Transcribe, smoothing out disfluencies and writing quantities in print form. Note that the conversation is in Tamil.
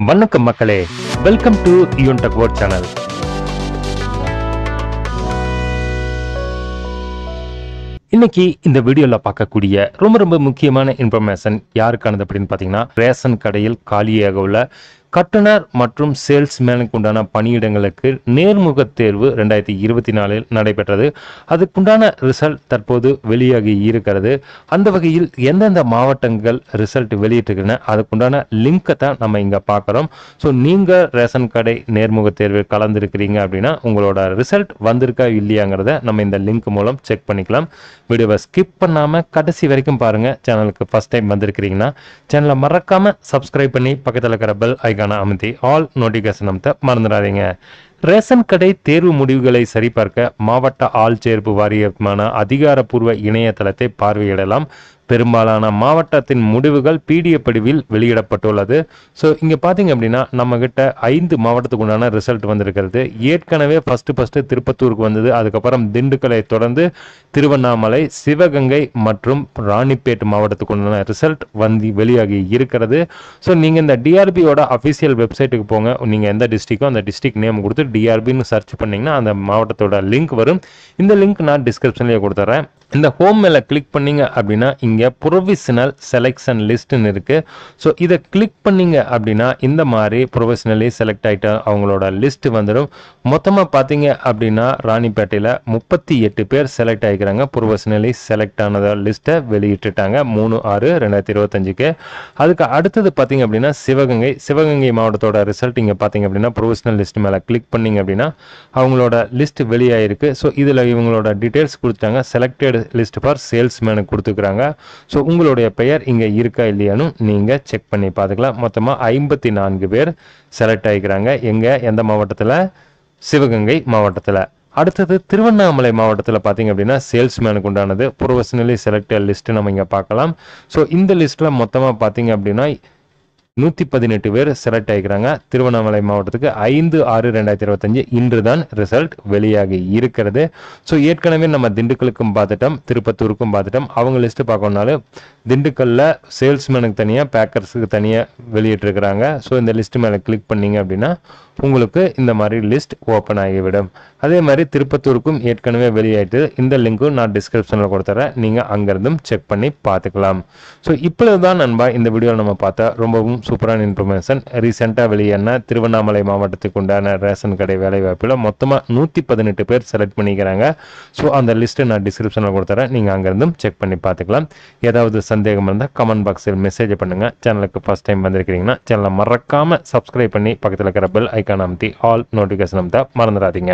வணக்கம் மக்களே, welcome to Yoon tech world channel. இன்னைக்கு இந்த வீடியோல பார்க்கக்கூடிய ரொம்ப முக்கியமான இன்ஃபர்மேஷன் யாருக்கானது அப்படின்னு பார்த்தீங்கன்னா, ரேஷன் கடையில் காலியாக உள்ள கட்டுனர் மற்றும் சேல்ஸ்மேனுக்கு உண்டான பணியிடங்களுக்கு நேர்முக தேர்வு 2024 நடைபெற்றது. அதுக்குண்டான ரிசல்ட் தற்போது வெளியாகி இருக்கிறது. அந்த வகையில் எந்தெந்த மாவட்டங்கள் ரிசல்ட் வெளியிட்டிருக்குன்னு அதுக்குண்டான லிங்கை தான் நம்ம இங்கே பார்க்குறோம். ஸோ நீங்கள் ரேஷன் கடை நேர்முக தேர்வு கலந்துருக்கிறீங்க அப்படின்னா உங்களோட ரிசல்ட் வந்திருக்கா இல்லையாங்கிறத நம்ம இந்த லிங்க் மூலம் செக் பண்ணிக்கலாம். வீடியோவை ஸ்கிப் பண்ணாமல் கடைசி வரைக்கும் பாருங்கள். சேனலுக்கு ஃபஸ்ட் டைம் வந்திருக்கிறீங்கன்னா சேனலை மறக்காமல் சப்ஸ்கிரைப் பண்ணி பக்கத்தில் இருக்கிற பெல் ஐக்கானை அமைத்தி ஆல் நோட்டிஃபிகேஷன் அமைத்த மறந்துடாதீங்க. ரேஷன் கடை தேர்வு முடிவுகளை சரிபார்க்க மாவட்ட ஆள் சேர்ப்பு வாரியமான அதிகாரப்பூர்வ இணையதளத்தை பார்வையிடலாம். பெரும்பாலான மாவட்டத்தின் முடிவுகள் PDF படிவில் வெளியிடப்பட்டுள்ளது. ஸோ இங்கே பார்த்தீங்க அப்படின்னா நம்ம கிட்ட 5 மாவட்டத்துக்கு உண்டான ரிசல்ட் வந்திருக்கிறது. ஏற்கனவே ஃபஸ்ட்டு திருப்பத்தூருக்கு வந்தது. அதுக்கப்புறம் திண்டுக்கலை தொடர்ந்து திருவண்ணாமலை, சிவகங்கை மற்றும் ராணிப்பேட் மாவட்டத்துக்கு உண்டான ரிசல்ட் வெளியாகி இருக்கிறது. ஸோ நீங்கள் இந்த டிஆர்பியோட அஃபிஷியல் வெப்சைட்டுக்கு போங்க. நீங்கள் எந்த டிஸ்ட்ரிக்கோ அந்த டிஸ்ட்ரிக்ட் நேம் கொடுத்து டிஆர்பின்னு சர்ச் பண்ணிங்கன்னா அந்த மாவட்டத்தோட லிங்க் வரும். இந்த லிங்க் நான் டிஸ்கிரிப்ஷன்லேயே கொடுத்துட்றேன். இந்த ஹோம் மேலே கிளிக் பண்ணிங்க அப்படின்னா இங்கே ப்ரொவிஷனல் செலெக்ஷன் லிஸ்ட்டுன்னு இருக்குது. ஸோ இதை கிளிக் பண்ணிங்க அப்படின்னா இந்த மாதிரி ப்ரொவிஷனலி செலக்ட் ஆகிட்ட அவங்களோட லிஸ்ட் வந்துடும். மொத்தமாக பார்த்தீங்க அப்படின்னா ராணிப்பேட்டையில் 38 பேர் செலக்ட் ஆகிக்கிறாங்க. ப்ரொவிஷனலி செலக்ட் ஆனத லிஸ்ட்டை வெளியிட்டுட்டாங்க 3/6/2025. அதுக்கு அடுத்தது பார்த்தீங்க அப்படின்னா சிவகங்கை மாவட்டத்தோட ரிசல்ட் இங்கே பார்த்தீங்க அப்படின்னா ப்ரொவிஷனல் லிஸ்ட் மேலே கிளிக் பண்ணிங்க அப்படின்னா அவங்களோட லிஸ்ட் வெளியாயிருக்கு. ஸோ இதில் இவங்களோட டீட்டெயில்ஸ் கொடுத்தாங்க. செலக்டட் லிஸ்ட் ஃபார் சேல்ஸ்மேனுக்கு கொடுத்துக்கிறாங்க. ஸோ உங்களுடைய பெயர் இங்கே இருக்கா இல்லையான்னு நீங்கள் செக் பண்ணி பார்த்துக்கலாம். மொத்தமாக 54 பேர் செலக்ட் ஆகிக்கிறாங்க. எந்த மாவட்டத்தில்? சிவகங்கை மாவட்டத்தில். அடுத்தது திருவண்ணாமலை மாவட்டத்தில் பார்த்தீங்க அப்படின்னா சேல்ஸ்மேனுக்கு உண்டானது ப்ரொஃபஷனலி செலக்டட் லிஸ்ட்டு நம்ம இங்கே பார்க்கலாம். ஸோ இந்த லிஸ்ட்டில் மொத்தமாக பார்த்தீங்க அப்படின்னா 118 பேர் செலக்ட் ஆகிக்கிறாங்க. திருவண்ணாமலை மாவட்டத்துக்கு 5/6/2025 இன்று தான் ரிசல்ட் வெளியாகி இருக்கிறது. ஸோ ஏற்கனவே நம்ம திண்டுக்கலுக்கும் பார்த்துட்டோம், திருப்பத்தூருக்கும் பார்த்துட்டோம். அவங்க லிஸ்ட்டு பார்க்கணுனாலும் திண்டுக்கல்லில் சேல்ஸ்மேனுக்கு தனியாக, பேக்கர்ஸுக்கு தனியாக வெளியிட்டிருக்கிறாங்க. ஸோ இந்த லிஸ்ட்டு மேலே கிளிக் பண்ணிங்க அப்படின்னா உங்களுக்கு இந்த மாதிரி லிஸ்ட் ஓப்பன் ஆகிவிடும். அதே மாதிரி திருப்பத்தூருக்கும் ஏற்கனவே வெளியாயிட்டு இந்த லிங்க்கும் நான் டிஸ்கிரிப்ஷனில் கொடுத்துறேன். நீங்கள் அங்கேருந்தும் செக் பண்ணி பார்த்துக்கலாம். ஸோ இப்பொழுதுதான் நண்பா இந்த வீடியோவில் நம்ம பார்த்தா ரொம்பவும் சூப்பரான இன்ஃபர்மேஷன். ரீசெண்டாக வெளியான திருவண்ணாமலை மாவட்டத்துக்கு உண்டான ரேஷன் கடை வேலைவாய்ப்பில் மொத்தமாக 118 பேர் செலக்ட் பண்ணிக்கிறாங்க. ஸோ அந்த லிஸ்ட்டை நான் டிஸ்கிரிப்ஷனில் கொடுத்துறேன். நீங்கள் அங்கேருந்தும் செக் பண்ணி பார்த்துக்கலாம். ஏதாவது சந்தேகம் இருந்தால் கமெண்ட் பாக்ஸில் மெசேஜ் பண்ணுங்கள். சேனலுக்கு ஃபஸ்ட் டைம் வந்திருக்கிறீங்கன்னா சேனலை மறக்காமல் சப்ஸ்கிரைப் பண்ணி பக்கத்தில் இருக்கிற பெல் ஐக்கான் அமைத்தி ஆல் நோட்டிஃபிகேஷன் அமைத்த மறந்துடாதீங்க.